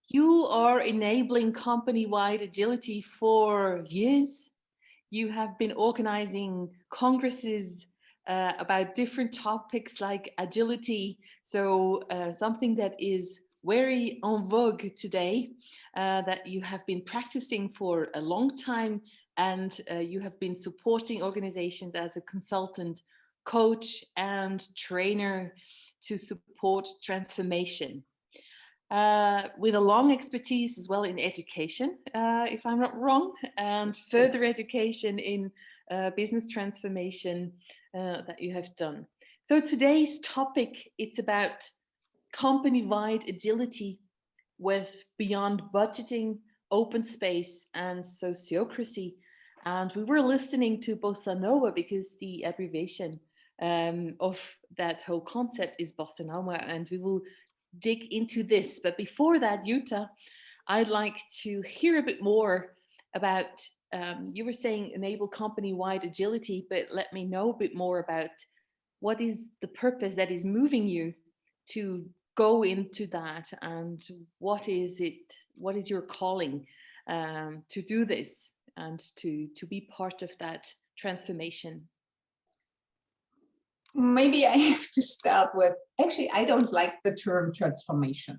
You are enabling company-wide agility for years. You have been organizing congresses about different topics like agility. So something that is very en vogue today, that you have been practicing for a long time, and you have been supporting organizations as a consultant, coach, and trainer to support transformation. With a long expertise as well in education, if I'm not wrong, and further education in business transformation that you have done. So today's topic, it's about company-wide agility with beyond budgeting, open space, and sociocracy. And we were listening to Bossa Nova because the abbreviation of that whole concept is Bossa Nova, and we will dig into this. But before that, Jutta, I'd like to hear a bit more about, you were saying enable company-wide agility, but let me know a bit more about what is the purpose that is moving you to go into that, and what is your calling to do this and to be part of that transformation. Maybe I have to start with, actually, I don't like the term transformation.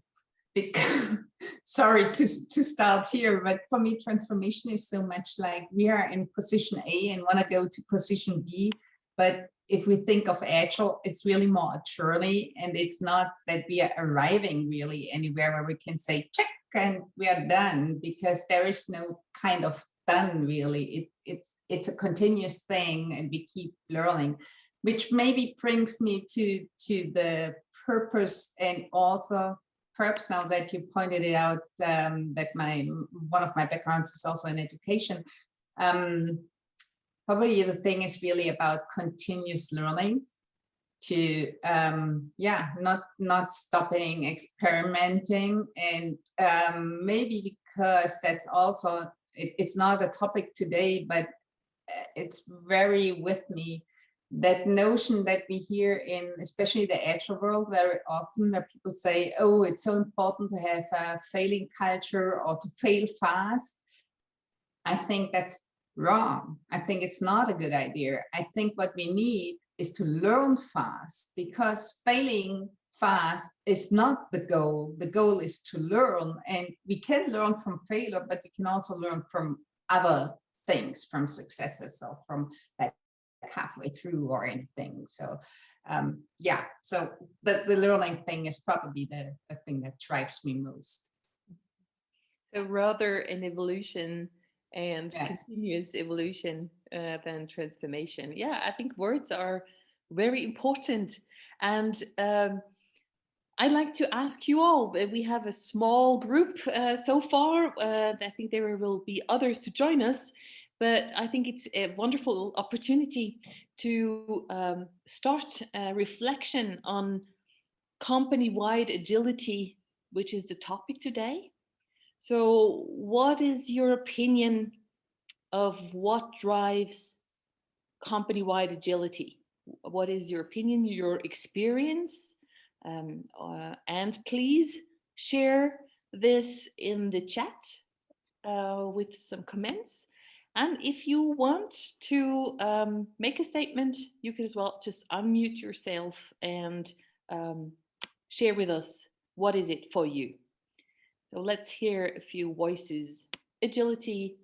Because, sorry to start here, but for me, transformation is so much like we are in position A and want to go to position B. But if we think of agile, it's really more a journey, and it's not that we are arriving really anywhere where we can say check and we are done, because there is no kind of done really. It's a continuous thing, and we keep learning, which maybe brings me to the purpose, and also perhaps now that you pointed it out, that one of my backgrounds is also in education. Probably the thing is really about continuous learning, to not stopping experimenting, and maybe because that's also it's not a topic today, but it's very with me, that notion that we hear in especially the agile world very often, where people say, oh, it's so important to have a failing culture or to fail fast. I think that's wrong. I think it's not a good idea. I think what we need is to learn fast, because failing fast is not the goal. The goal is to learn, and we can learn from failure, but we can also learn from other things, from successes, or from that halfway through or anything. So so the learning thing is probably the thing that drives me most. So rather an evolution and continuous evolution than transformation. Yeah, I think words are very important. And I'd like to ask you all, we have a small group so far. I think there will be others to join us, but I think it's a wonderful opportunity to start a reflection on company-wide agility, which is the topic today. So what is your opinion of what drives company-wide agility? What is your opinion, your experience? And please share this in the chat with some comments. And if you want to make a statement, you can as well just unmute yourself and share with us, what is it for you? So let's hear a few voices. Agility,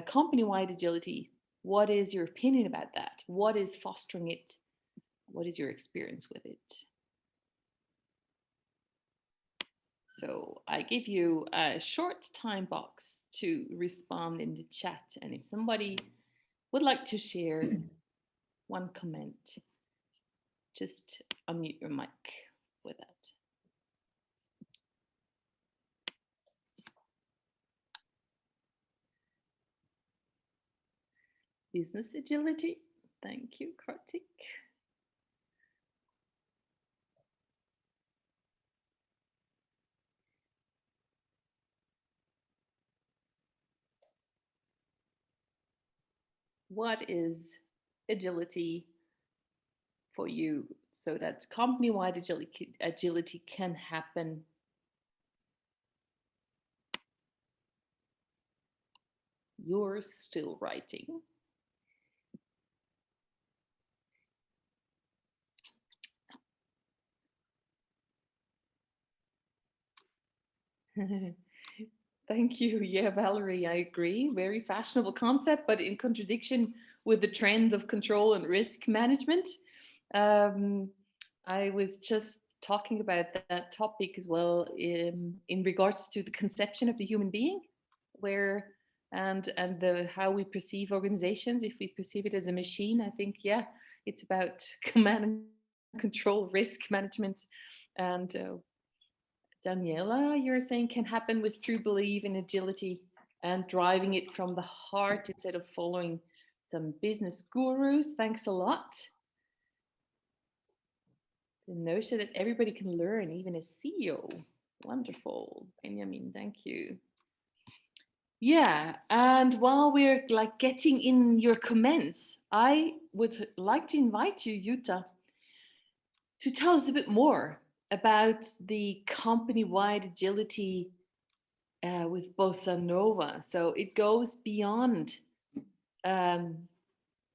company-wide agility. What is your opinion about that? What is fostering it? What is your experience with it? So I give you a short time box to respond in the chat. And if somebody would like to share one comment, just unmute your mic with that. Business agility. Thank you, Kartik. What is agility for you, so that company-wide agility can happen? You're still writing. Thank you. Yeah, Valerie, I agree. Very fashionable concept, but in contradiction with the trends of control and risk management. Um, I was just talking about that topic as well in regards to the conception of the human being, where and the how we perceive organizations. If we perceive it as a machine, I think yeah, it's about command and control, risk management, and Daniela, you're saying can happen with true belief in agility and driving it from the heart instead of following some business gurus. Thanks a lot. The notion that everybody can learn, even a CEO. Wonderful. Benjamin, thank you. Yeah, and while we're like getting in your comments, I would like to invite you, Jutta, to tell us a bit more about the company-wide agility with Bossa Nova. So it goes beyond um,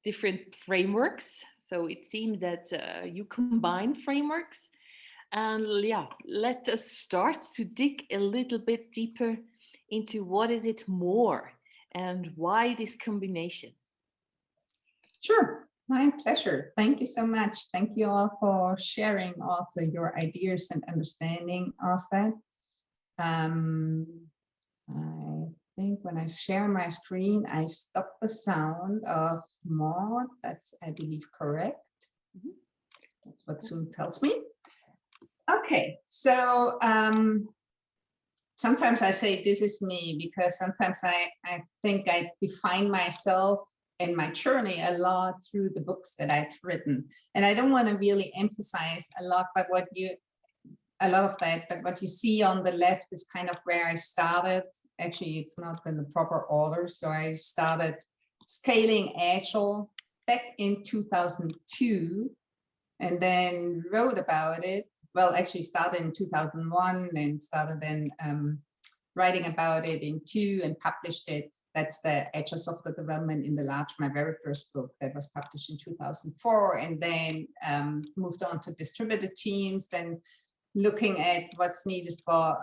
different frameworks. So it seems that you combine frameworks. And yeah, let us start to dig a little bit deeper into what is it more and why this combination. Sure, my pleasure. Thank you so much. Thank you all for sharing also your ideas and understanding of that. I think when I share my screen, I stop the sound of Maud. That's, I believe, correct. Mm-hmm. That's what Zoom tells me. Okay, so sometimes I say this is me because sometimes I think I define myself and my journey a lot through the books that I've written. And I don't want to really emphasize a lot, but what you see on the left is kind of where I started. Actually, it's not in the proper order. So I started scaling Agile back in 2002 and then wrote about it. Well, actually started in 2001 and started then writing about it in 2002 and published it. That's the Agile Software Development in the Large, my very first book that was published in 2004, and then moved on to distributed teams, then looking at what's needed for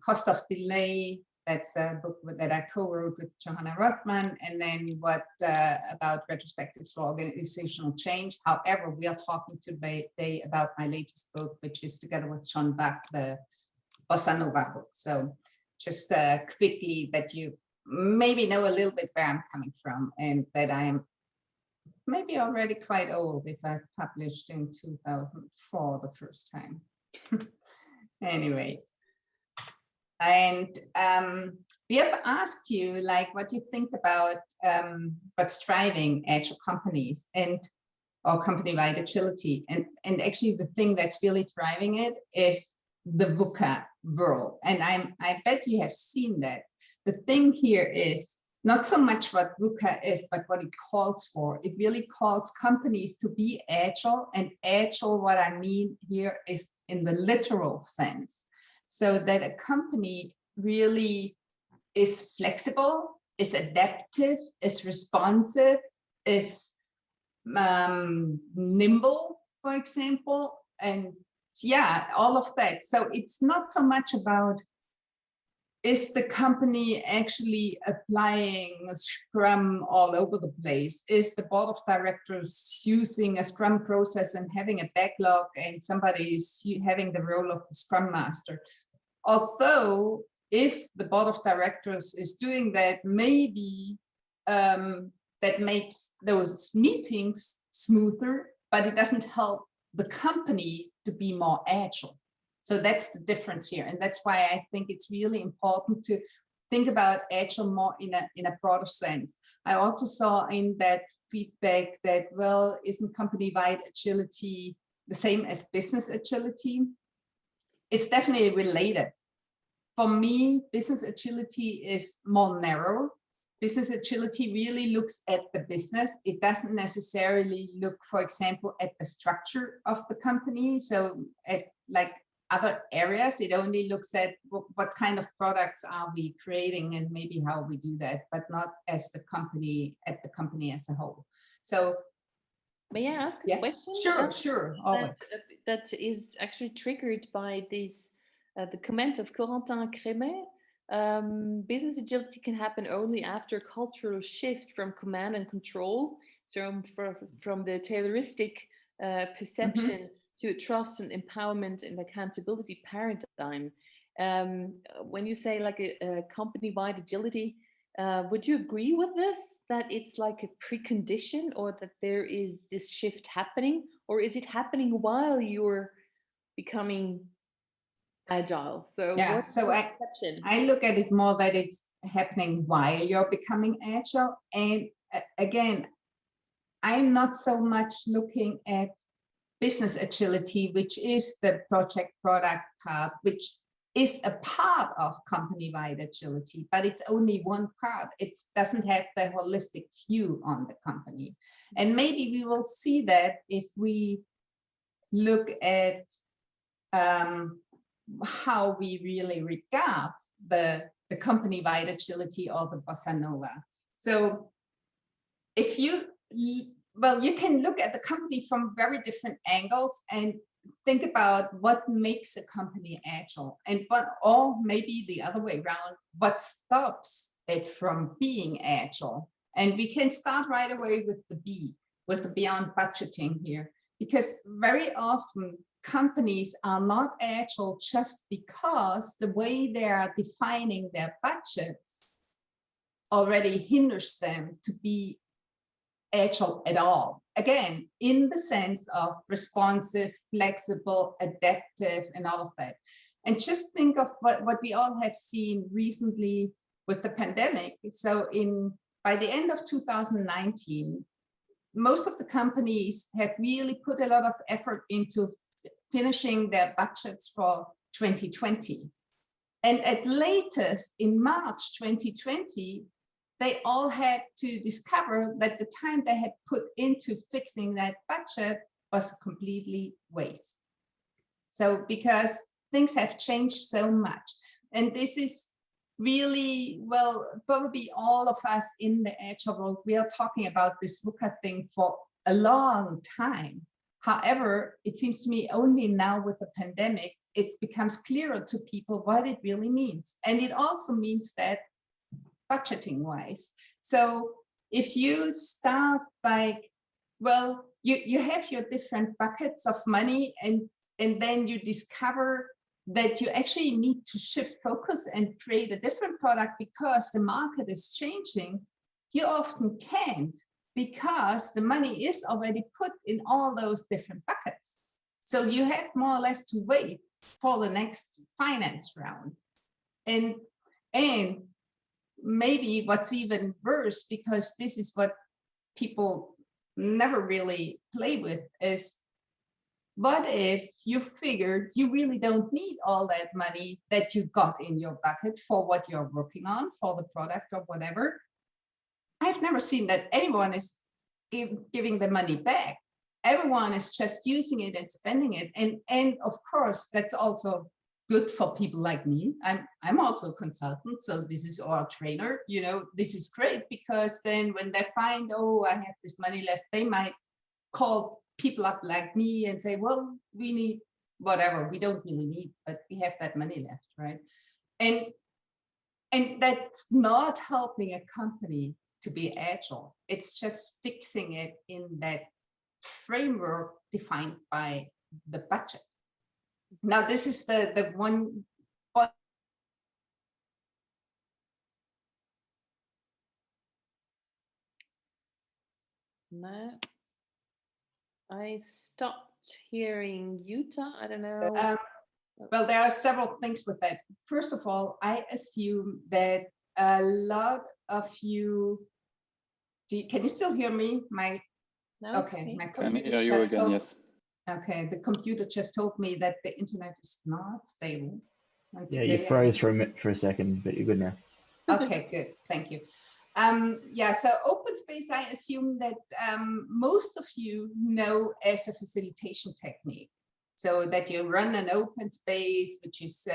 cost of delay. That's a book that I co-wrote with Johanna Rothman, and then what about retrospectives for organizational change. However, we are talking today about my latest book, which is together with John Buck, the Bossa Nova book. So just quickly, that you maybe know a little bit where I'm coming from, and that I am maybe already quite old if I published in 2004 the first time. Anyway, and we have asked you like what you think about what's driving agile companies and or company-wide agility, and actually the thing that's really driving it is the VUCA world, and I bet you have seen that. The thing here is not so much what VUCA is, but what it calls for. It really calls companies to be agile, and agile, what I mean here is in the literal sense, so that a company really is flexible, is adaptive, is responsive, is nimble, for example, and yeah, all of that. So it's not so much about, is the company actually applying a Scrum all over the place? Is the board of directors using a Scrum process and having a backlog, and somebody is having the role of the Scrum Master? Although, if the board of directors is doing that, maybe that makes those meetings smoother, but it doesn't help the company to be more agile. So that's the difference here. And that's why I think it's really important to think about agile more in a broader sense. I also saw in that feedback that, well, isn't company-wide agility the same as business agility? It's definitely related. For me, business agility is more narrow. Business agility really looks at the business. It doesn't necessarily look, for example, at the structure of the company. So at like other areas. It only looks at what kind of products are we creating and maybe how we do that, but not as the company, at the company as a whole. So may I ask a yeah, question? sure, always. That is actually triggered by this, the comment of Corentin Crémet. Business agility can happen only after a cultural shift from command and control, so from the Tayloristic perception to a trust and empowerment and accountability paradigm. When you say like a company-wide agility, would you agree with this, that it's like a precondition, or that there is this shift happening, or is it happening while you're becoming agile? So Yeah, what's so your perception? I look at it more that it's happening while you're becoming agile. And again, I'm not so much looking at business agility, which is the project product part, which is a part of company-wide agility, but it's only one part. It doesn't have the holistic view on the company. And maybe we will see that if we look at how we really regard the company-wide agility or the Bossa Nova. So if you, well, you can look at the company from very different angles and think about what makes a company agile, and or maybe the other way around, what stops it from being agile. And we can start right away with the B, with the beyond budgeting here, because very often companies are not agile just because the way they are defining their budgets already hinders them to be agile at all. Again, in the sense of responsive, flexible, adaptive, and all of that. And just think of what we all have seen recently with the pandemic. So by the end of 2019, most of the companies have really put a lot of effort into finishing their budgets for 2020. And at latest in March 2020, they all had to discover that the time they had put into fixing that budget was completely waste. So because things have changed so much, and this is really, well, probably all of us in the agile world, we are talking about this VUCA thing for a long time. However, it seems to me only now with the pandemic, it becomes clearer to people what it really means. And it also means that budgeting wise. So if you start by, well, you have your different buckets of money, and then you discover that you actually need to shift focus and create a different product because the market is changing, you often can't, because the money is already put in all those different buckets. So you have more or less to wait for the next finance round. And maybe what's even worse, because this is what people never really play with, is what if you figured you really don't need all that money that you got in your bucket for what you're working on, for the product or whatever? I've never seen that anyone is giving the money back. Everyone is just using it and spending it. And of course, that's also good for people like me. I'm also a consultant, so this is our trainer. You know, this is great, because then when they find, oh, I have this money left, they might call people up like me and say, well, we need whatever we don't really need, but we have that money left, right? And that's not helping a company to be agile. It's just fixing it in that framework defined by the budget. Now, this is the one. No, I stopped hearing Jutta. I don't know. Well, there are several things with that. First of all, I assume that a lot of you, can you still hear me? Okay, my computer hear you again, yes. Okay, the computer just told me that the internet is not stable. Yeah, you froze for a second, but you're good now. Okay, good, thank you. Yeah, so open space, I assume that most of you know as a facilitation technique. So that you run an open space, which is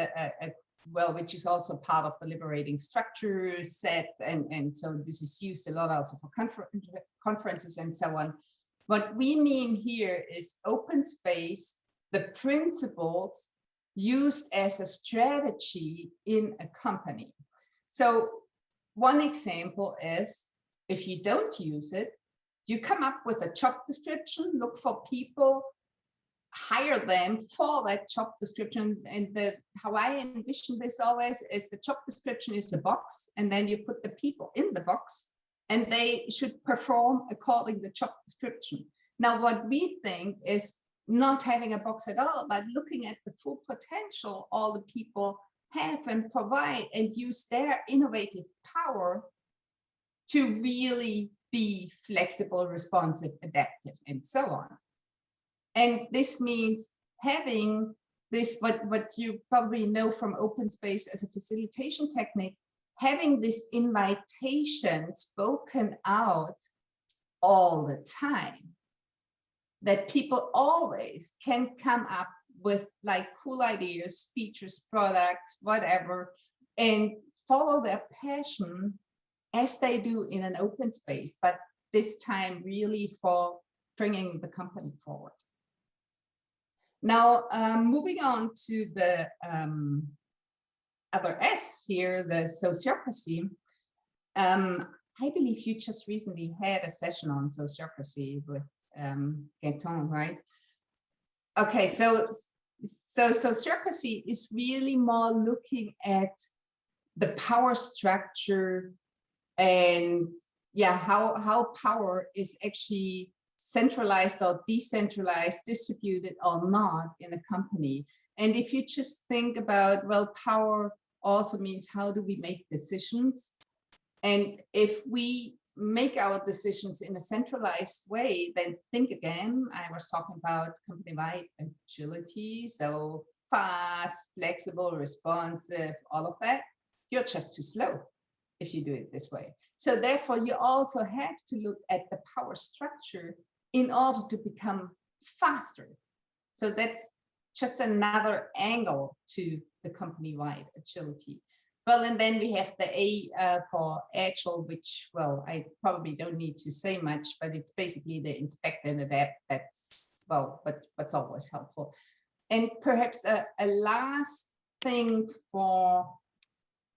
which is also part of the liberating structure set, and so this is used a lot also for conferences and so on. What we mean here is open space, the principles used as a strategy in a company. So one example is, if you don't use it, you come up with a job description, look for people, hire them for that job description. And how I envision this always is the job description is a box, and then you put the people in the box, and they should perform according to the job description. Now, what we think is not having a box at all, but looking at the full potential all the people have and provide, and use their innovative power to really be flexible, responsive, adaptive, and so on. And this means having this, what you probably know from open space as a facilitation technique, having this invitation spoken out all the time, that people always can come up with like cool ideas, features, products, whatever, and follow their passion as they do in an open space, but this time really for bringing the company forward. Now, moving on to the other S here, the sociocracy. I believe you just recently had a session on sociocracy with Gaetan, right? Okay, so sociocracy is really more looking at the power structure and how power is actually centralized or decentralized, distributed or not in a company. And if you just think about, well, power also means how do we make decisions? And if we make our decisions in a centralized way, then think again, I was talking about company-wide agility, so fast, flexible, responsive, all of that, you're just too slow if you do it this way. So therefore, you also have to look at the power structure in order to become faster. So that's just another angle to the company-wide agility. Well, and then we have the A for agile, which, well, I probably don't need to say much, but it's basically the inspect and adapt. That's, well, but what's always helpful. And perhaps a last thing for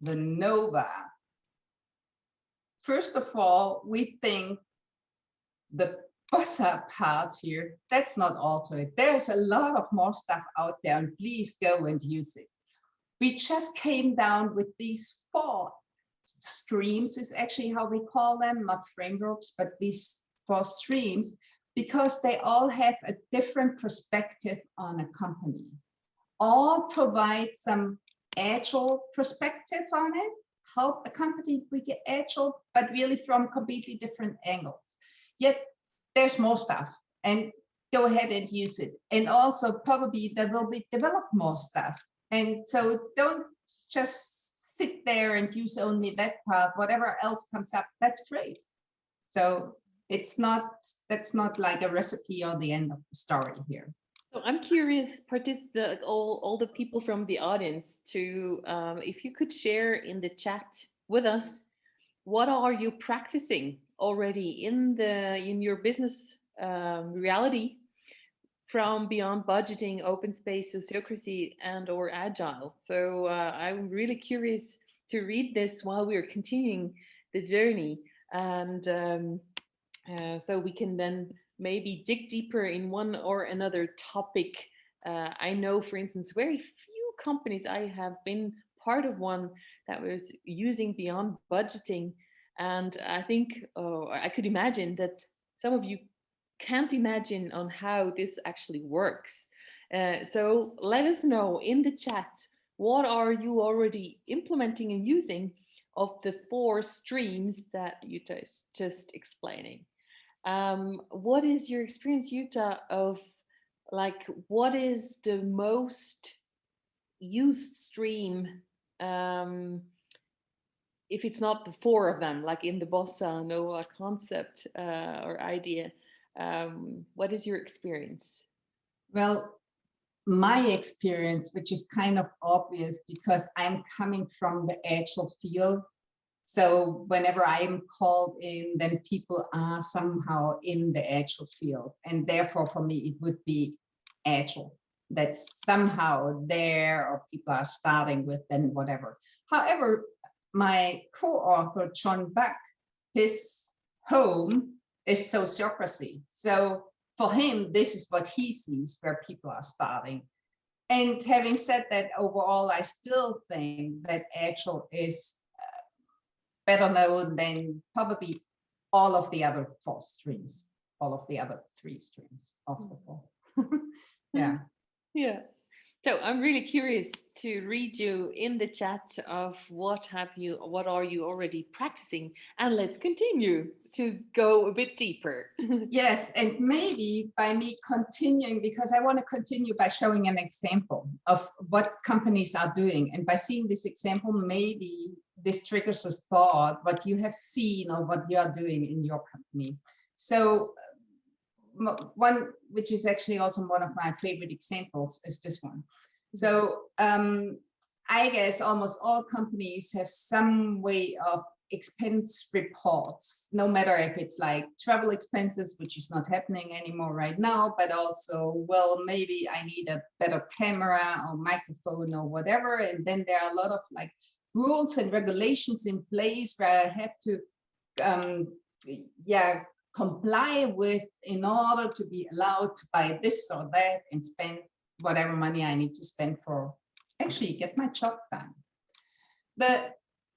the NOVA. First of all, we think the BOSSA part here, that's not all to it. There's a lot of more stuff out there, and please go and use it. We just came down with these 4 streams, is actually how we call them, not frameworks, but these 4 streams, because they all have a different perspective on a company. All provide some agile perspective on it, help a company be agile, but really from completely different angles. Yet there's more stuff, and go ahead and use it. And also probably there will be develop more stuff. And so don't just sit there and use only that part. Whatever else comes up, that's great. So it's not, that's not like a recipe or the end of the story here. So I'm curious, all the people from the audience, to if you could share in the chat with us, what are you practicing already in your business reality from beyond budgeting, open space, sociocracy, and or agile? So I'm really curious to read this while we're continuing the journey, and so we can then maybe dig deeper in one or another topic. I know, for instance, very few companies, I have been part of one that was using beyond budgeting, and I think I could imagine that some of you can't imagine on how this actually works. So let us know in the chat, what are you already implementing and using of the 4 streams that Jutta is just explaining? What is your experience, Jutta, of like, what is the most used stream, if it's not the 4 of them, like in the BOSSA NOVA concept or idea? What is your experience? Well, my experience, which is kind of obvious because I'm coming from the agile field. So whenever I'm called in, then people are somehow in the agile field. And therefore, for me, it would be agile. That's somehow there, or people are starting with, then whatever. However, my co-author, John Buck, his home is sociocracy. So for him, this is what he sees where people are starting. And having said that, overall, I still think that agile is better known than probably all of the other four streams, all of the other three streams of the four. Yeah. Yeah. So I'm really curious to read you in the chat of what are you already practicing, and let's continue to go a bit deeper. Yes, and maybe by me continuing, because I want to continue by showing an example of what companies are doing. And by seeing this example, maybe this triggers a thought, what you have seen or what you are doing in your company. So one, which is actually also one of my favorite examples, is this one. So I guess almost all companies have some way of expense reports, no matter if it's like travel expenses, which is not happening anymore right now, but also, well, maybe I need a better camera or microphone or whatever. And then there are a lot of like rules and regulations in place where I have to comply with in order to be allowed to buy this or that and spend whatever money I need to spend for actually get my job done.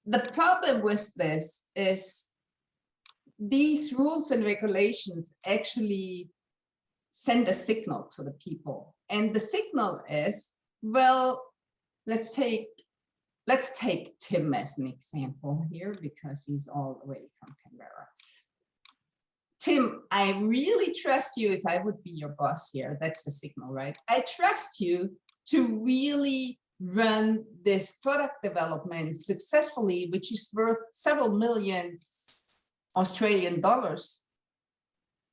The problem with this is these rules and regulations actually send a signal to the people. And the signal is, well, let's take Tim as an example here, because he's all the way from Canberra. Tim, I really trust you. If I would be your boss here, that's the signal, right? I trust you to really run this product development successfully, which is worth several millions Australian dollars.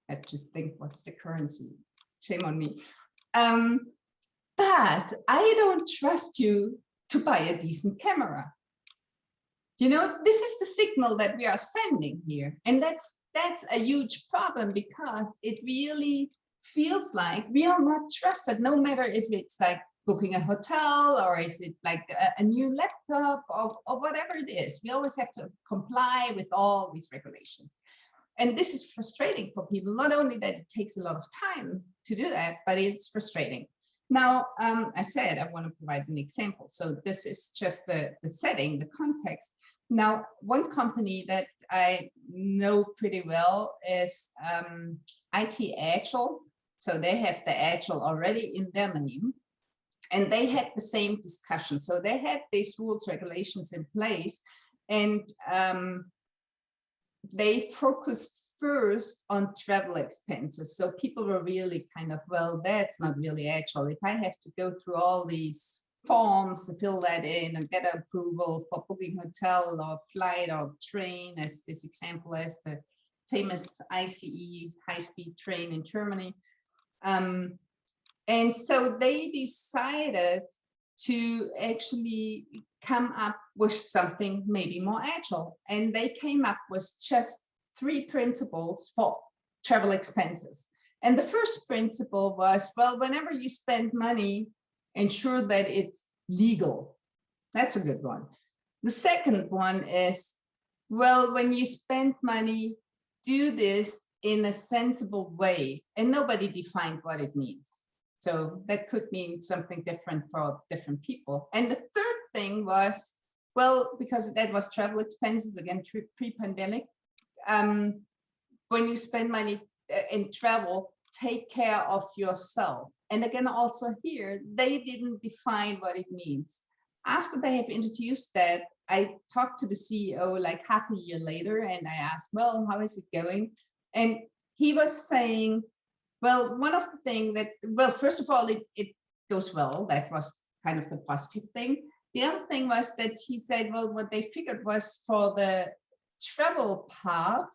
I just think, what's the currency? Shame on me. But I don't trust you to buy a decent camera. You know, this is the signal that we are sending here. And that's a huge problem, because it really feels like we are not trusted, no matter if it's like booking a hotel, or is it like a new laptop, or whatever it is. We always have to comply with all these regulations. And this is frustrating for people, not only that it takes a lot of time to do that, but it's frustrating. Now, I said I want to provide an example. So this is just the setting, the context. Now, one company that I know pretty well is IT Agile. So they have the Agile already in their name. And they had the same discussion. So they had these rules, regulations in place. And they focused first on travel expenses. So people were really kind of, well, that's not really Agile. If I have to go through all these forms to fill that in and get approval for booking hotel or flight or train, as this example is the famous ICE high-speed train in Germany. And so they decided to actually come up with something maybe more agile. And they came up with just 3 principles for travel expenses. And the first principle was, well, whenever you spend money, ensure that it's legal. That's a good one. The second one is, well, when you spend money, do this in a sensible way. And nobody defined what it means. So that could mean something different for different people. And the third thing was, well, because that was travel expenses, again, pre-pandemic, when you spend money in travel, take care of yourself. And again, also here, they didn't define what it means. After they have introduced that, I talked to the CEO like half a year later, and I asked, well, how is it going? And he was saying, well, one of the things that, well, first of all, it goes well. That was kind of the positive thing. The other thing was that he said, well, what they figured was for the travel part,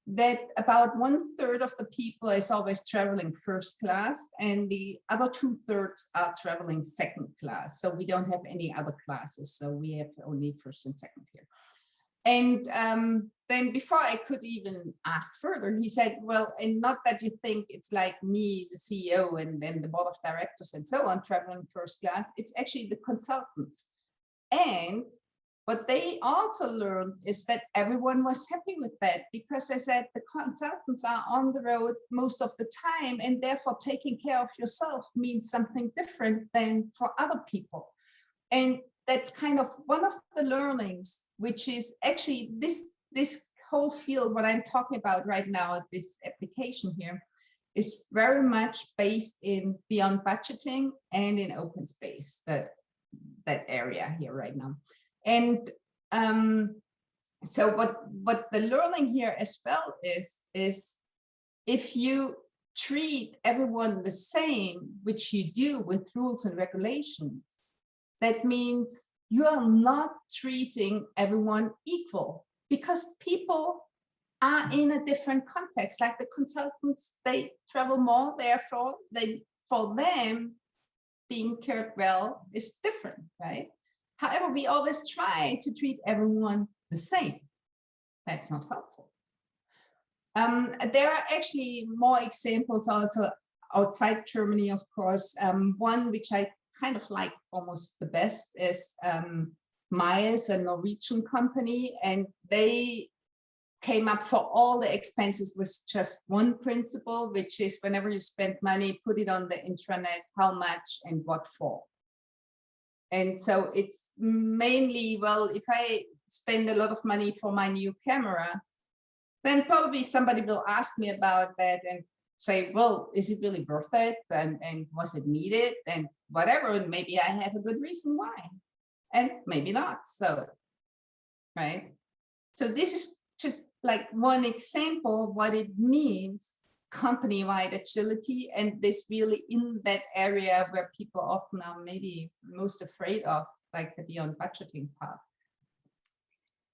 that about 1/3 of the people is always traveling first class, and the other 2/3 are traveling second class. So we don't have any other classes. So we have only first and second here. And then before I could even ask further, he said, well, and not that you think it's like me, the CEO, and then the board of directors and so on traveling first class, it's actually the consultants. And what they also learned is that everyone was happy with that, because I said the consultants are on the road most of the time, and therefore taking care of yourself means something different than for other people. And that's kind of one of the learnings, which is actually this whole field, what I'm talking about right now, this application here, is very much based in beyond budgeting and in open space, that area here right now. And so what the learning here as well is if you treat everyone the same, which you do with rules and regulations, that means you are not treating everyone equal, because people are in a different context. Like the consultants, they travel more, therefore for them being cared well is different, right? However, we always try to treat everyone the same. That's not helpful. There are actually more examples also outside Germany, of course. One which I kind of like almost the best is Miles, a Norwegian company, and they came up for all the expenses with just one principle, which is whenever you spend money, put it on the intranet, how much and what for. And so it's mainly, well, if I spend a lot of money for my new camera, then probably somebody will ask me about that and say, well, is it really worth it? And was it needed? And whatever, and maybe I have a good reason why, and maybe not. So, right. So this is just like one example of what it means, company-wide agility, and this really in that area where people often are maybe most afraid of, like the beyond budgeting part.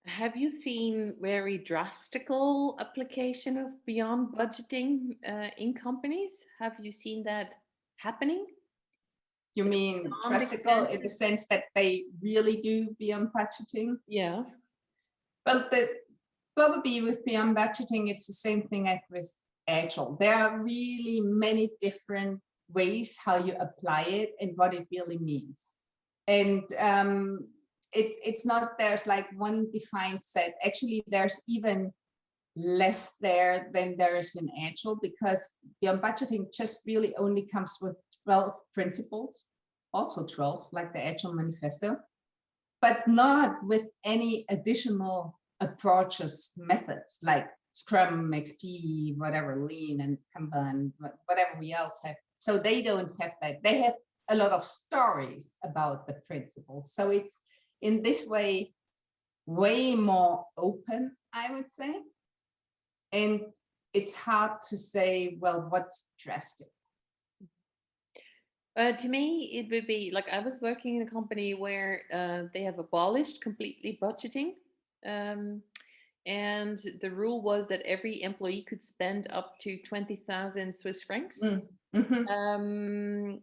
Have you seen very drastical application of beyond budgeting in companies? Have you seen that happening? You mean drastical in the sense that they really do beyond budgeting? Yeah. Well, probably with beyond budgeting, it's the same thing as with agile. There are really many different ways how you apply it and what it really means. And it's not there's like one defined set. Actually, there's even less there than there is in agile, because beyond budgeting just really only comes with 12 principles, also 12 like the agile manifesto, but not with any additional approaches, methods like Scrum, XP, whatever, Lean and Kanban, whatever we else have. So they don't have that. They have a lot of stories about the principles. So it's in this way way more open, I would say. And it's hard to say, well, what's drastic? To me, it would be like I was working in a company where they have abolished completely budgeting. And the rule was that every employee could spend up to 20,000 Swiss francs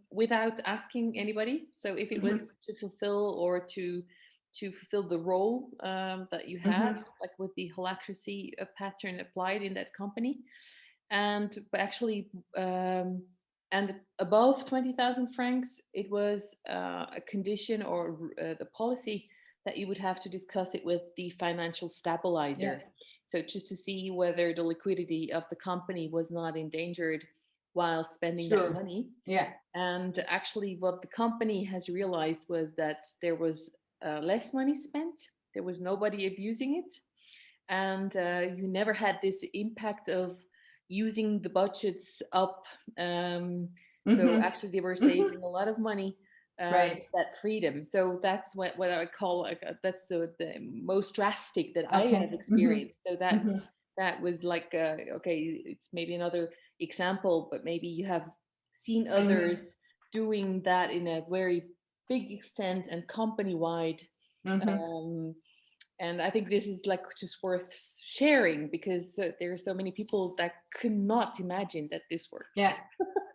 without asking anybody. So if it was to fulfill or to fulfill the role that you had, like with the holacracy pattern applied in that company. And but actually, and above 20,000 francs, it was a condition or the policy that you would have to discuss it with the financial stabilizer. Yeah. So just to see whether the liquidity of the company was not endangered while spending that money. Yeah. And actually what the company has realized was that there was less money spent. There was nobody abusing it. And you never had this impact of using the budgets up. So actually they were saving a lot of money. Right. That freedom. So that's what I call like that's the most drastic that I have experienced. So that was like okay, it's maybe another example, but maybe you have seen others doing that in a very big extent and company wide. And I think this is like just worth sharing, because there are so many people that could not imagine that this works. Yeah,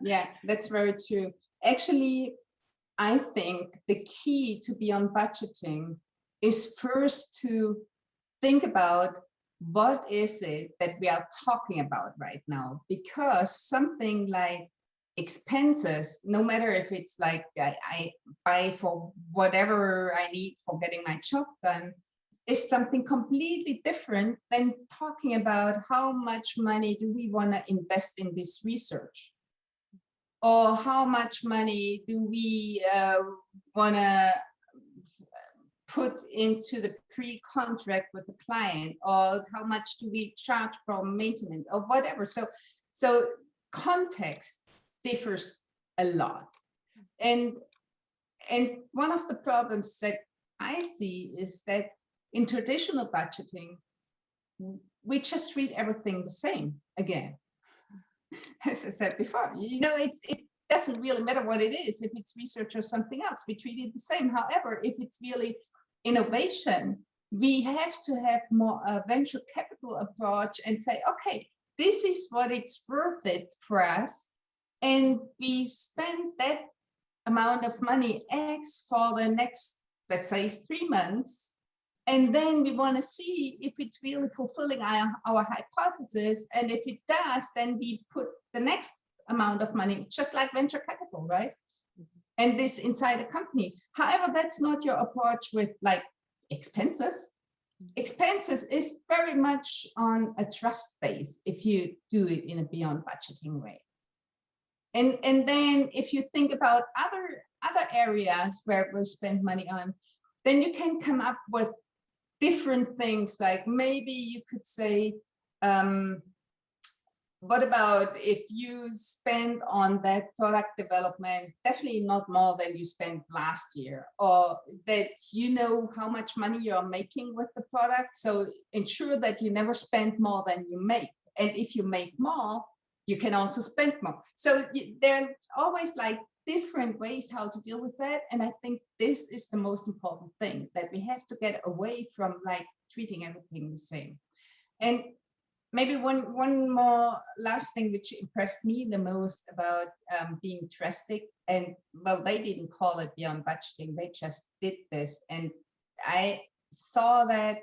yeah, that's very true. Actually, I think the key to beyond budgeting is first to think about what is it that we are talking about right now, because something like expenses, no matter if it's like I buy for whatever I need for getting my job done, is something completely different than talking about how much money do we want to invest in this research, or how much money do we want to put into the pre-contract with the client, or how much do we charge for maintenance or whatever. So context differs a lot. And one of the problems that I see is that in traditional budgeting, we just treat everything the same again. As I said before, it doesn't really matter what it is. If it's research or something else, we treat it the same. However, if it's really innovation, we have to have more venture capital approach and say, okay, this is what it's worth it for us. And we spend that amount of money X for the next, let's say, 3 months. And then we want to see if it's really fulfilling our hypothesis. And if it does, then we put the next amount of money, just like venture capital, right? And this inside a company. However, that's not your approach with like expenses. Expenses is very much on a trust base if you do it in a beyond budgeting way. And then if you think about other areas where we spend money on, then you can come up with different things. Like maybe you could say, what about if you spend on that product development definitely not more than you spent last year, or that you know how much money you're making with the product, so ensure that you never spend more than you make. And if you make more, you can also spend more. So there are always like different ways how to deal with that. And I think this is the most important thing, that we have to get away from like treating everything the same. And maybe one more last thing which impressed me the most about being trustic, and well, they didn't call it beyond budgeting, they just did this. And I saw that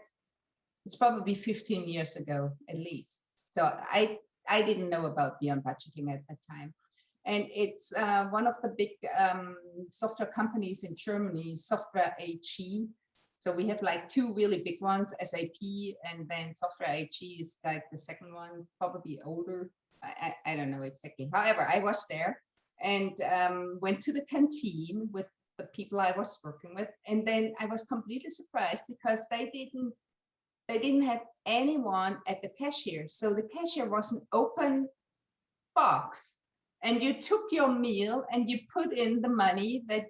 it's probably 15 years ago at least. So I didn't know about beyond budgeting at that time. And it's one of the big software companies in Germany, Software AG. So we have like two really big ones, SAP, and then Software AG is like the second one, probably older. I don't know exactly. However, I was there and went to the canteen with the people I was working with. And then I was completely surprised because they didn't have anyone at the cashier. So the cashier was an open box. And you took your meal and you put in the money that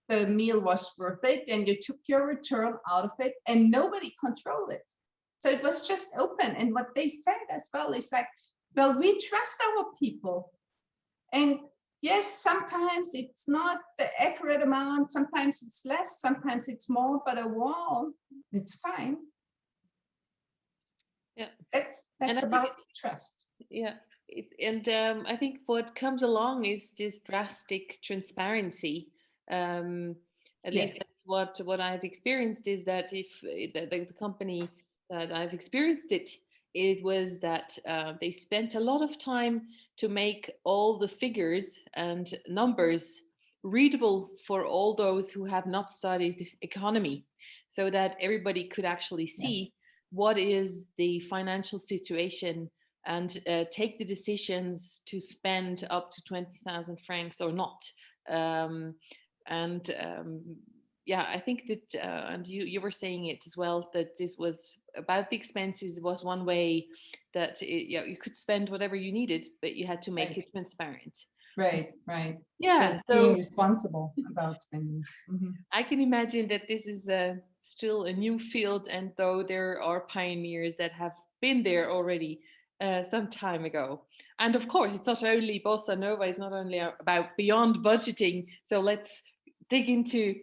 the meal was worth it, and you took your return out of it, and nobody controlled it. So it was just open. And what they said as well is like, well, we trust our people. And yes, sometimes it's not the accurate amount, sometimes it's less, sometimes it's more, but overall, it's fine. Yeah, that's about trust. Yeah. I think what comes along is this drastic transparency. At least that's what I've experienced, is that if the company that I've experienced it was that they spent a lot of time to make all the figures and numbers readable for all those who have not studied economy, so that everybody could actually see what is the financial situation and take the decisions to spend up to 20,000 francs or not. Yeah, I think that, and you were saying it as well, that this was about the expenses was one way that you could spend whatever you needed, but you had to make it transparent. Right. Yeah. So being responsible about spending. Mm-hmm. I can imagine that this is still a new field, and though there are pioneers that have been there already some time ago. And of course, it's not only Bossa Nova, it's not only about beyond budgeting. So let's dig into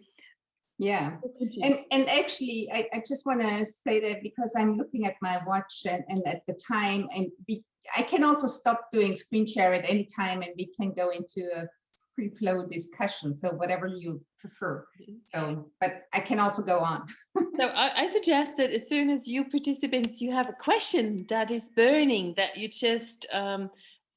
Yeah. And actually, I just want to say that because I'm looking at my watch and at the time, and I can also stop doing screen share at any time, and we can go into a free flow discussion. So whatever you prefer. So, but I can also go on. So I suggest that as soon as you participants, you have a question that is burning, that you just,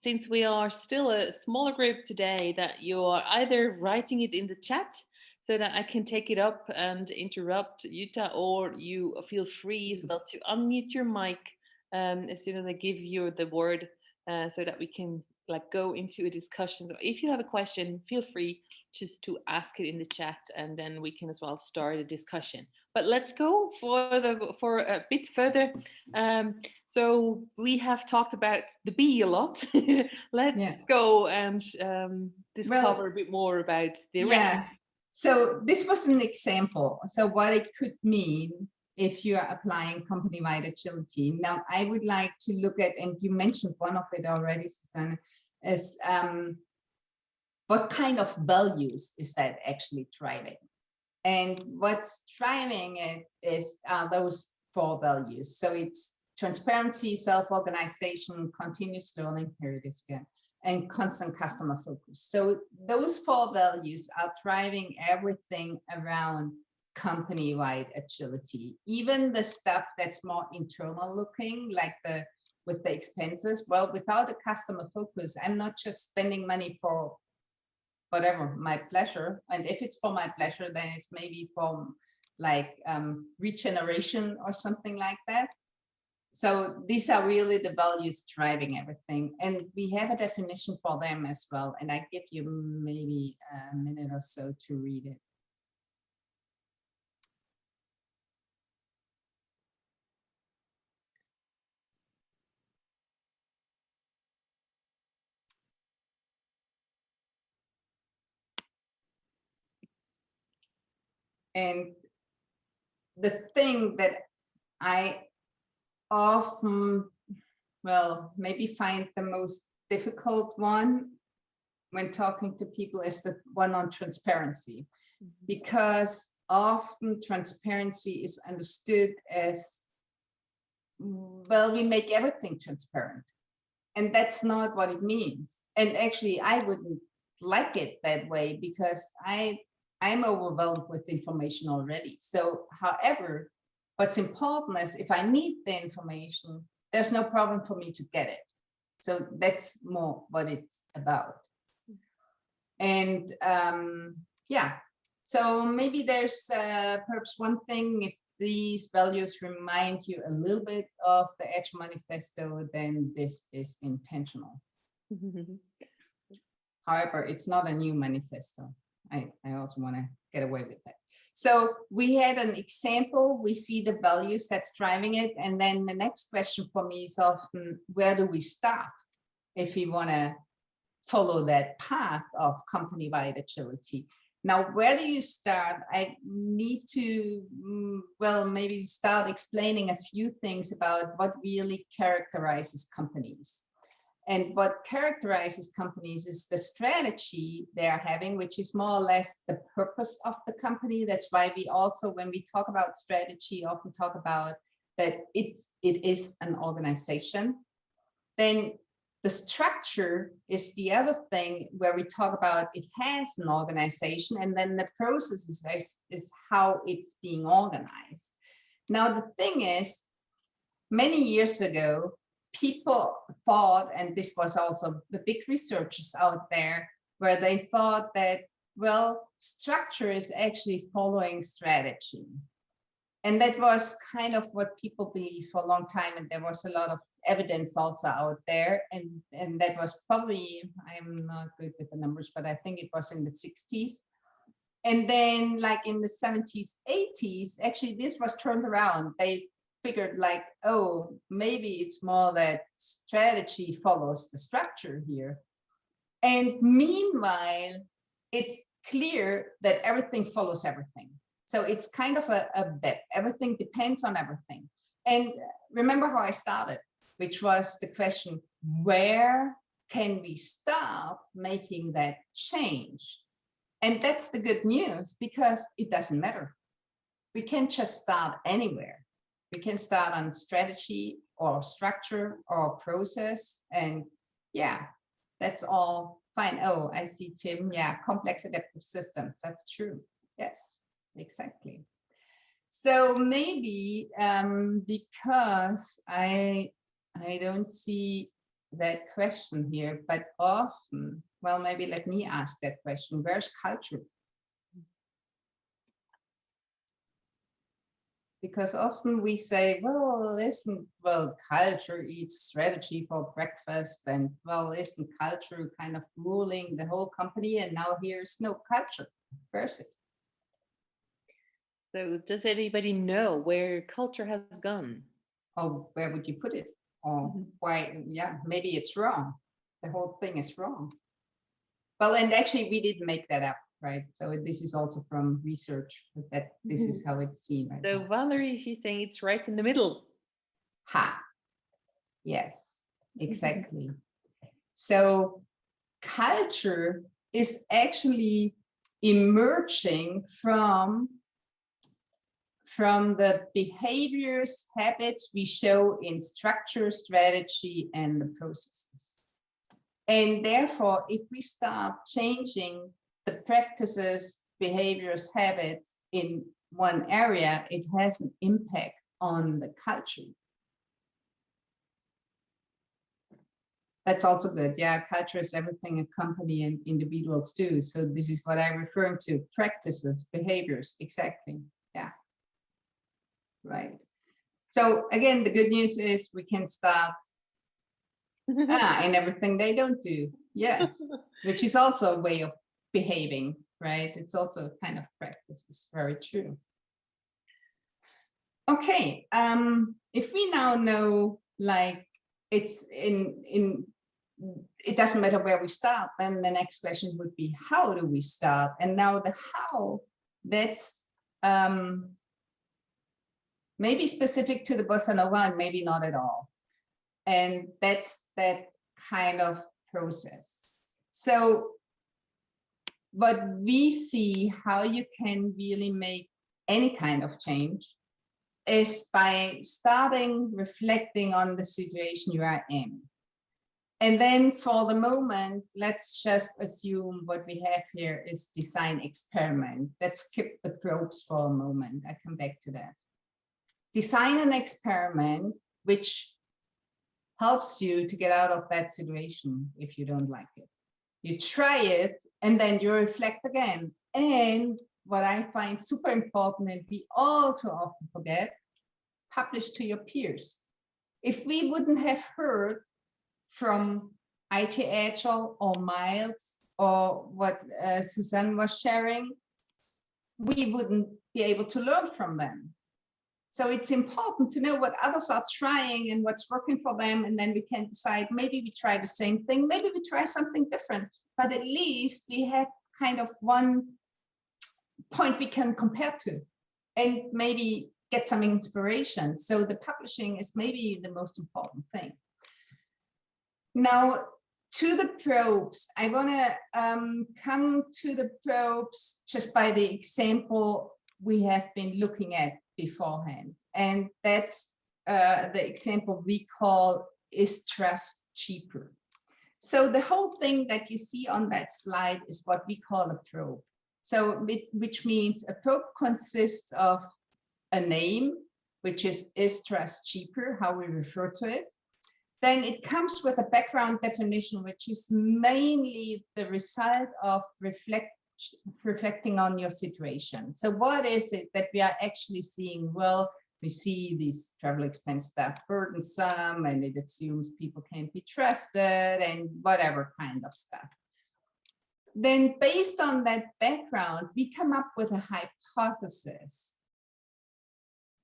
since we are still a smaller group today, that you are either writing it in the chat so that I can take it up and interrupt Jutta, or you feel free as well to unmute your mic as soon as I give you the word, so that we can like go into a discussion. So if you have a question, feel free just to ask it in the chat, and then we can as well start a discussion. But let's go for a bit further. So we have talked about the bee a lot. Let's go and discover a bit more about the rest. So this was an example. So what it could mean if you are applying company-wide agility. Now, I would like to look at, and you mentioned one of it already, Susanne, is what kind of values is that actually driving? And what's driving it is those 4 values. So it's transparency, self-organization, continuous learning, here it is again, and constant customer focus. So those 4 values are driving everything around company-wide agility. Even the stuff that's more internal looking, like with the expenses. Well, without a customer focus, I'm not just spending money for whatever, my pleasure. And if it's for my pleasure, then it's maybe from like regeneration or something like that. So these are really the values driving everything. And we have a definition for them as well. And I give you maybe a minute or so to read it. And the thing that I often, well, maybe find the most difficult one when talking to people is the one on transparency, because often transparency is understood as, well, we make everything transparent. And that's not what it means. And actually, I wouldn't like it that way because I'm overwhelmed with information already. So, however, what's important is if I need the information, there's no problem for me to get it. So that's more what it's about. And yeah, so maybe there's perhaps one thing, if these values remind you a little bit of the Agile Manifesto, then this is intentional. However, it's not a new manifesto. I also want to get away with that. So we had an example, we see the values that's driving it. And then the next question for me is often, where do we start if we want to follow that path of company-wide agility? Now, where do you start? I need to, well, maybe start explaining a few things about what really characterizes companies. And what characterizes companies is the strategy they're having, which is more or less the purpose of the company. That's why we also, when we talk about strategy, often talk about that it is an organization. Then the structure is the other thing where we talk about it has an organization, and then the process is how it's being organized. Now, the thing is, many years ago, people thought, and this was also the big researchers out there, where they thought that, well, structure is actually following strategy. And that was kind of what people believed for a long time. And there was a lot of evidence also out there. And that was probably, I'm not good with the numbers, but I think it was in the 60s. And then like in the 70s, 80s, actually this was turned around. They figured like, oh, maybe it's more that strategy follows the structure here. And meanwhile, it's clear that everything follows everything. So it's kind of a bet. Everything depends on everything. And remember how I started, which was the question, where can we start making that change? And that's the good news, because it doesn't matter. We can just start anywhere. We can start on strategy or structure or process. And yeah, that's all fine. Oh, I see, Tim. Yeah, complex adaptive systems. That's true. Yes, exactly. So maybe because I don't see that question here, but often, well, maybe let me ask that question. Where's culture? Because often we say, well, isn't, well, culture eats strategy for breakfast, and well, isn't culture kind of ruling the whole company? And now here's no culture. Where's it? So does anybody know where culture has gone? Or where would you put it? Or why? Yeah, maybe it's wrong. The whole thing is wrong. Well, and actually we didn't make that up, right? So this is also from research, that this is how it's seen right So now. Valerie, she's saying it's right in the middle. Ha. Yes, exactly. So culture is actually emerging from the behaviors, habits we show in structure, strategy, and the processes. And therefore, if we start changing the practices, behaviors, habits in one area, it has an impact on the culture. That's also good. Yeah, culture is everything a company and individuals do. So this is what I'm referring to, practices, behaviors, exactly. Yeah. Right. So again, the good news is we can start in everything they don't do. Yes, which is also a way of behaving, right? It's also a kind of practice. It's very true. Okay, if we now know, like, it's it doesn't matter where we start, then the next question would be, how do we start? And now the how, that's maybe specific to the Bossa Nova and maybe not at all. And that's that kind of process. So what we see how you can really make any kind of change is by starting reflecting on the situation you are in. And then for the moment, let's just assume what we have here is design experiment. Let's skip the probes for a moment. I come back to that. Design an experiment which helps you to get out of that situation if you don't like it. You try it and then you reflect again. And what I find super important, and we all too often forget, publish to your peers. If we wouldn't have heard from IT Agile or Miles or what Suzanne was sharing, we wouldn't be able to learn from them. So it's important to know what others are trying and what's working for them. And then we can decide, maybe we try the same thing, maybe we try something different, but at least we have kind of one point we can compare to and maybe get some inspiration. So the publishing is maybe the most important thing. Now, to the probes, I want to come to the probes just by the example we have been looking at beforehand. And that's the example we call, is trust cheaper? So the whole thing that you see on that slide is what we call a probe. So which means a probe consists of a name, which is trust cheaper, how we refer to it. Then it comes with a background definition, which is mainly the result of reflecting on your situation. So what is it that we are actually seeing? Well, we see these travel expense stuff burdensome, and it assumes people can't be trusted and whatever kind of stuff. Then based on that background, we come up with a hypothesis.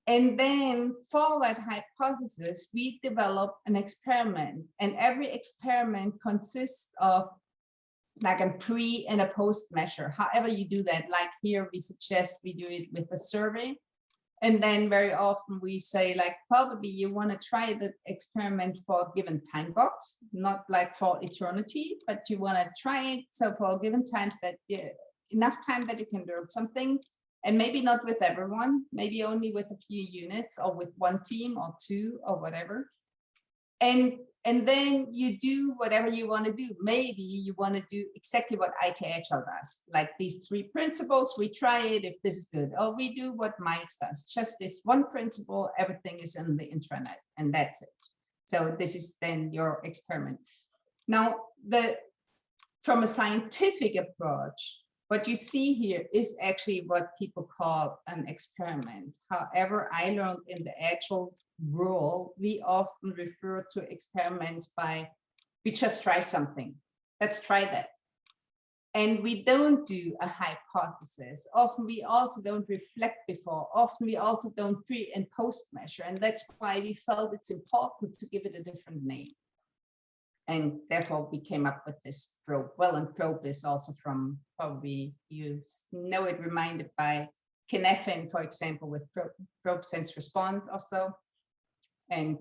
And then for that hypothesis, we develop an experiment. And every experiment consists of like a pre and a post measure. However you do that, like here, we suggest we do it with a survey. And then very often we say, like, probably you want to try the experiment for a given time box, not like for eternity, but you want to try it. So for given times that enough time that you can learn something, and maybe not with everyone, maybe only with a few units or with one team or two or whatever. And then you do whatever you want to do. Maybe you want to do exactly what IT Agile does, like these 3 principles. We try it if this is good, or we do what Miles does. Just this one principle, everything is in the intranet, and that's it. So this is then your experiment. Now, from a scientific approach, what you see here is actually what people call an experiment. However, I learned in the Agile world, we often refer to experiments by, we just try something. Let's try that. And we don't do a hypothesis. Often we also don't reflect before. Often we also don't pre and post measure. And that's why we felt it's important to give it a different name. And therefore we came up with this probe. Well, and probe is also from, probably you know it, reminded by Kinefin, for example, with probe sense respond also. And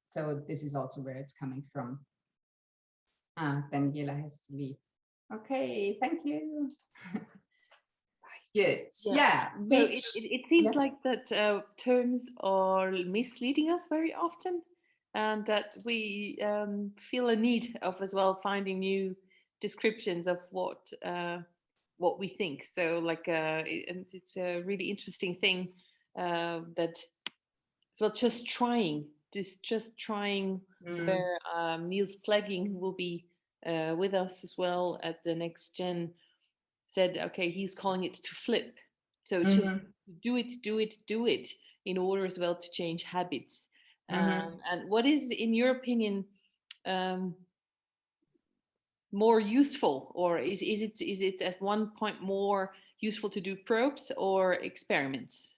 so this is also where it's coming from. Daniela has to leave. Okay, thank you. Good. Yeah. So it seems like that terms are misleading us very often, and that we feel a need of as well finding new descriptions of what we think. So like and it's a really interesting thing that as well, just trying where Niels Plegging, who will be with us as well at the Next Gen, said, okay, he's calling it to flip. So it's just do it in order as well to change habits. And what is, in your opinion, more useful, or is it at one point more useful to do probes or experiments?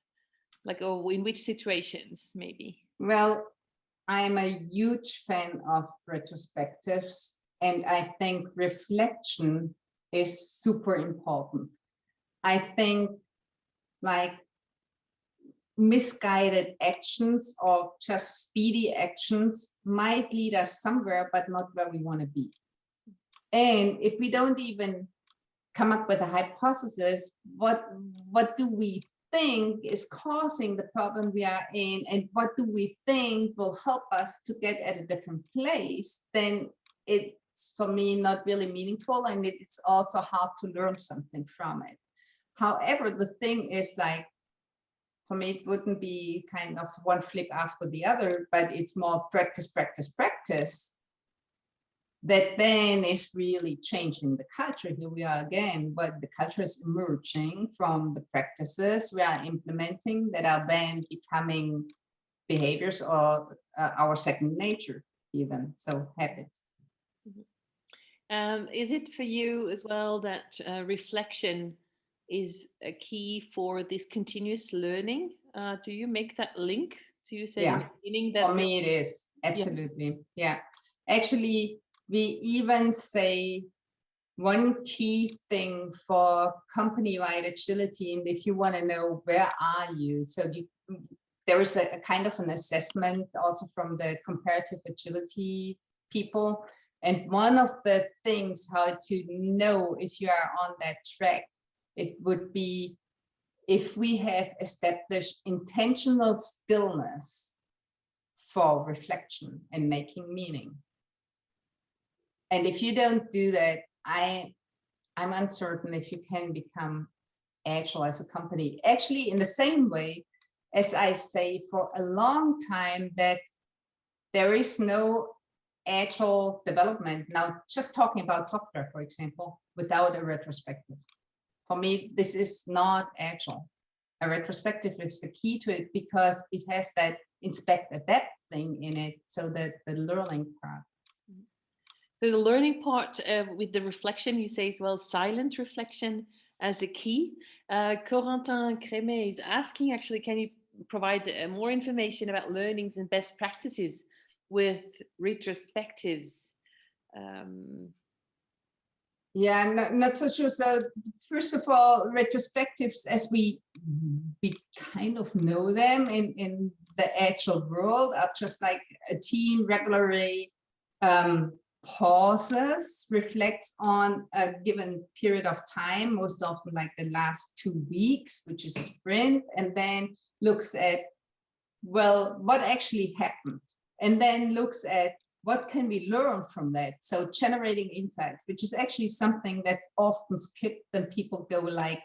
Like, oh, in which situations, maybe? Well, I'm a huge fan of retrospectives, and I think reflection is super important. I think like misguided actions or just speedy actions might lead us somewhere, but not where we want to be. And if we don't even come up with a hypothesis, what do we think is causing the problem we are in, and what do we think will help us to get at a different place, then it's, for me, not really meaningful, and it's also hard to learn something from it. However, the thing is, like, for me, it wouldn't be kind of one flip after the other, but it's more practice, practice, practice, that then is really changing the culture. Here we are again, but the culture is emerging from the practices we are implementing that are then becoming behaviors or our second nature even, so habits. Is it for you as well that reflection is a key for this continuous learning? Do you make that link? Do you say in the beginning that? For me it is, absolutely, yeah. Actually, we even say one key thing for company-wide agility, and if you want to know where are you, so there is a kind of an assessment also from the comparative agility people, and one of the things how to know if you are on that track, it would be if we have established intentional stillness for reflection and making meaning. And if you don't do that, I'm uncertain if you can become agile as a company. Actually, in the same way as I say for a long time that there is no agile development. Now, just talking about software, for example, without a retrospective. For me, this is not agile. A retrospective is the key to it because it has that inspect adapt thing in it, so that the learning part. So the learning part with the reflection, you say as well, silent reflection as a key. Corentin Crémet is asking, actually, can you provide more information about learnings and best practices with retrospectives? Yeah, not so sure. So first of all, retrospectives, as we kind of know them in the agile world, are just like a team regularly pauses, reflects on a given period of time, most often like the last 2 weeks, which is sprint, and then looks at, well, what actually happened, and then looks at what can we learn from that. So generating insights, which is actually something that's often skipped, and people go like,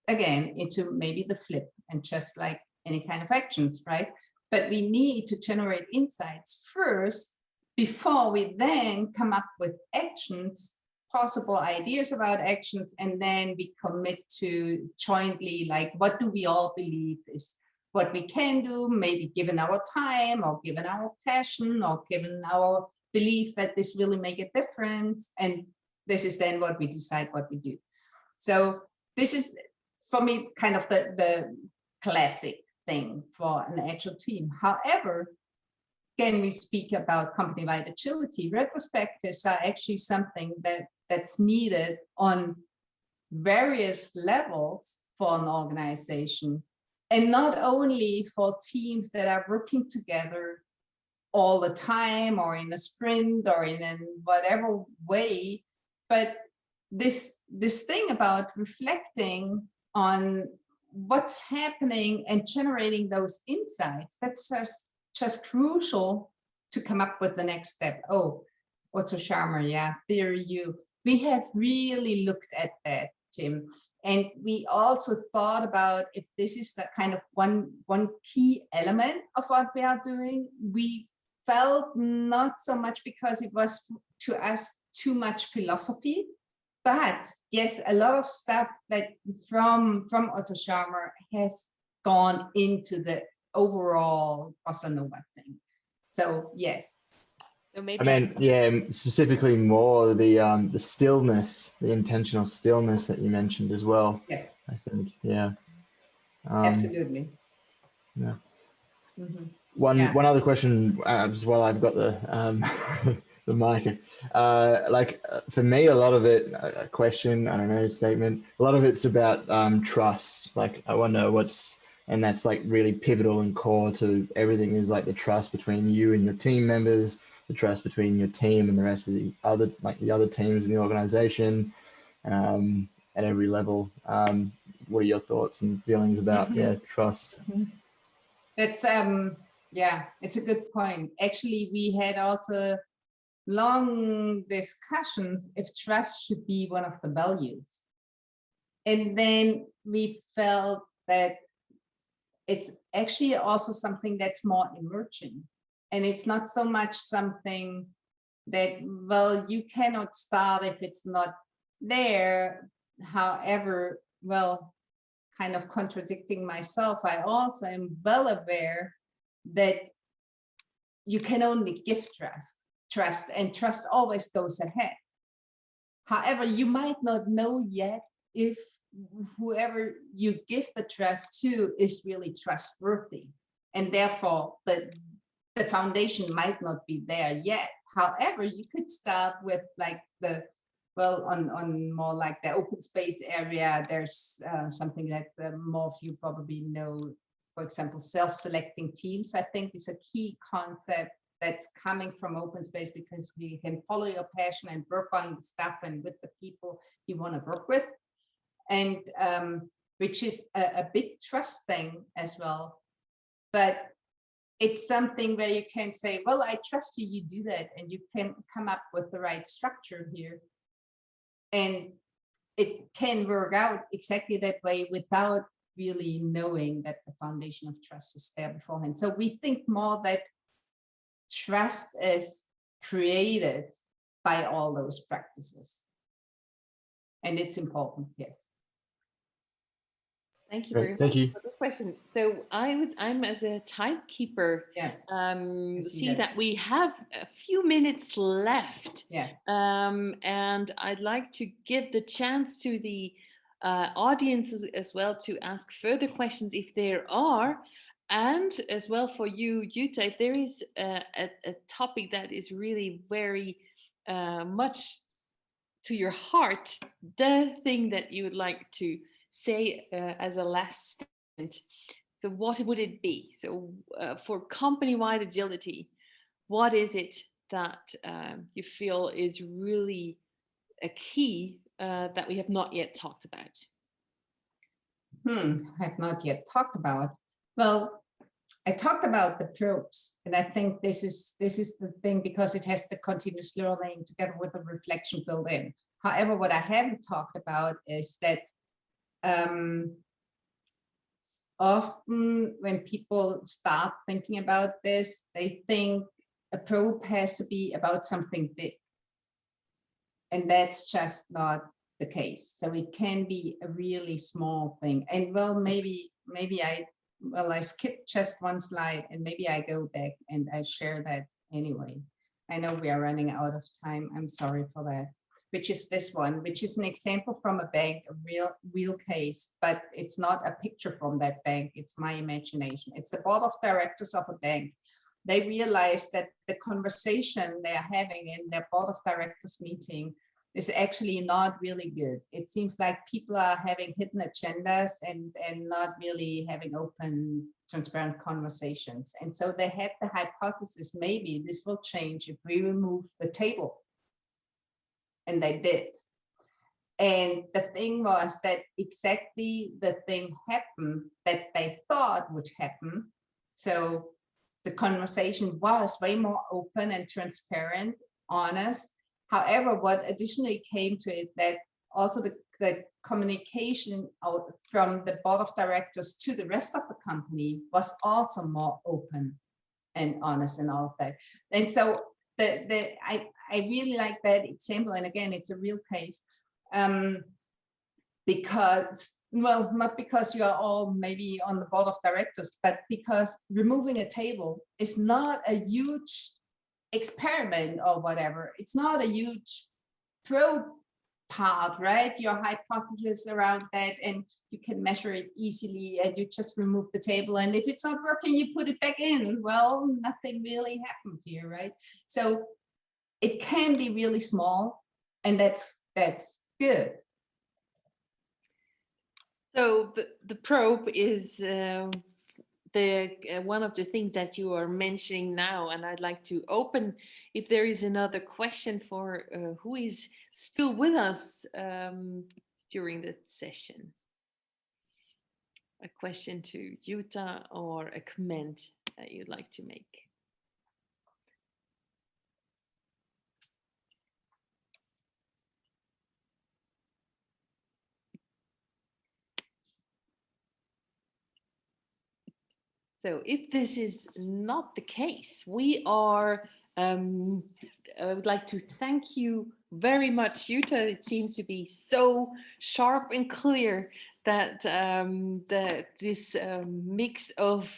again, into maybe the flip and just like any kind of actions, right? But we need to generate insights first before we then come up with actions, possible ideas about actions, and then we commit to jointly, like, what do we all believe is what we can do, maybe given our time or given our passion or given our belief that this really make a difference. And this is then what we decide what we do. So this is, for me, kind of the classic thing for an agile team. However, when we speak about company-wide agility, retrospectives are actually something that's needed on various levels for an organization. And not only for teams that are working together all the time or in a sprint or in a whatever way, but this thing about reflecting on what's happening and generating those insights, that's just crucial to come up with the next step. Oh, Otto Scharmer, yeah, theory U. We have really looked at that, Tim. And we also thought about if this is the kind of one key element of what we are doing. We felt not so much because it was to us too much philosophy, but yes, a lot of stuff that from Otto Scharmer has gone into the overall bossa nova thing. So yes. So maybe I mean, yeah, specifically more the stillness, the intentional stillness that you mentioned as well. Yes. I think, yeah. Absolutely. Yeah. Mm-hmm. One other question as well. I've got the the mic. For me, a lot of it, a question, I don't know, statement. A lot of it's about trust. Like, I wonder and that's like really pivotal and core to everything, is like the trust between you and your team members, the trust between your team and the rest of the other teams in the organization, at every level. What are your thoughts and feelings about trust? Mm-hmm. That's yeah, it's a good point. Actually, we had also long discussions if trust should be one of the values. And then we felt that it's actually also something that's more emerging. And it's not so much something that, well, you cannot start if it's not there. However, well, kind of contradicting myself, I also am well aware that you can only give trust, and trust always goes ahead. However, you might not know yet if whoever you give the trust to is really trustworthy, and therefore the foundation might not be there yet. However, you could start with like on more like the open space area. There's something that more of you probably know, for example, self-selecting teams. I think is a key concept that's coming from open space, because you can follow your passion and work on the stuff and with the people you want to work with, and which is a big trust thing as well. But it's something where you can say, well, I trust you, you do that, and you can come up with the right structure here. And it can work out exactly that way without really knowing that the foundation of trust is there beforehand. So we think more that trust is created by all those practices. And it's important, yes. Thank you very much for the question. So I'm as a timekeeper, yes, see that we have a few minutes left. Yes. And I'd like to give the chance to the audience as well to ask further questions if there are, and as well for you, Jutta, if there is a topic that is really very much to your heart, the thing that you would like to say as a last statement. So what would it be? So for company-wide agility, what is it that you feel is really a key that we have not yet talked about? I've not yet talked about. Well, I talked about the probes, and I think this is the thing, because it has the continuous learning together with the reflection built in. However, what I haven't talked about is that often when people start thinking about this, they think a probe has to be about something big. And that's just not the case. So it can be a really small thing. And well, maybe I skipped just one slide, and maybe I go back and I share that anyway. I know we are running out of time. I'm sorry for that. Which is this one, which is an example from a bank, a real case, but it's not a picture from that bank. It's my imagination. It's the board of directors of a bank. They realize that the conversation they're having in their board of directors meeting is actually not really good. It seems like people are having hidden agendas and not really having open, transparent conversations. And so they had the hypothesis, maybe this will change if we remove the table. And they did. And the thing was that exactly the thing happened that they thought would happen. So the conversation was way more open and transparent, honest. However, what additionally came to it, that also the communication out from the board of directors to the rest of the company was also more open and honest and all of that. And so I really like that example. And again, it's a real case, because, well, not because you are all maybe on the board of directors, but because removing a table is not a huge experiment or whatever. It's not a huge probe part, right? Your hypothesis around that, and you can measure it easily, and you just remove the table, and if it's not working, you put it back in. Well, nothing really happened here, right? So it can be really small, and that's good. So the probe is one of the things that you are mentioning now, and I'd like to open if there is another question for who is still with us during the session. A question to Jutta or a comment that you'd like to make. So if this is not the case, we are, I would like to thank you very much, Jutta. It seems to be so sharp and clear that this mix of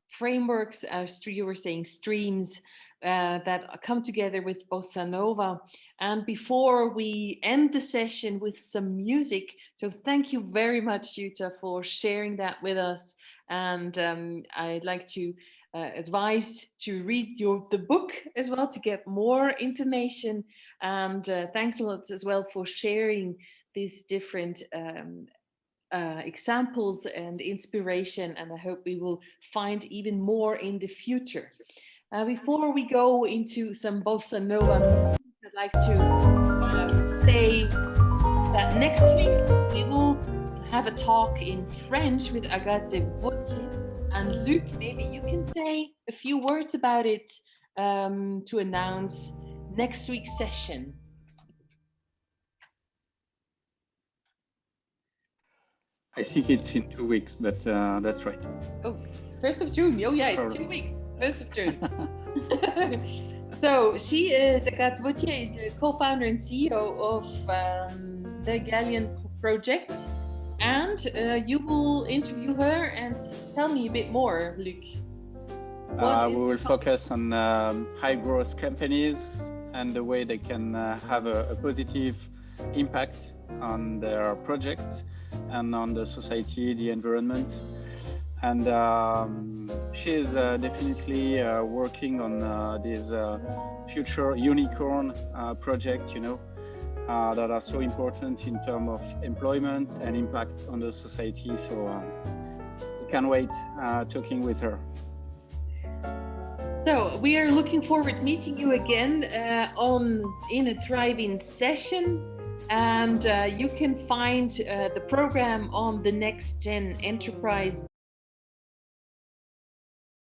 frameworks, you were saying streams, that come together with Bossa Nova. And before we end the session with some music, so thank you very much, Jutta, for sharing that with us. And I'd like to advise to read the book as well to get more information. And thanks a lot as well for sharing these different examples and inspiration. And I hope we will find even more in the future. Before we go into some Bossa Nova, I'd like to say that next week we will have a talk in French with Agathe Vautier. And Luc, maybe you can say a few words about it to announce next week's session. I think it's in 2 weeks, but that's right. Oh, 1st of June. Oh yeah, it's 2 weeks. 1st of June. So she is, Agathe Vautier is the co-founder and CEO of the Galleon project. And you will interview her and tell me a bit more, Luc. We will focus on high growth companies and the way they can have a positive impact on their project and on the society, the environment. And she's definitely working on this future unicorn project, you know, that are so important in terms of employment and impact on the society. So we can't wait talking with her. So we are looking forward to meeting you again in a Thriving session, and you can find the program on the Next Gen Enterprise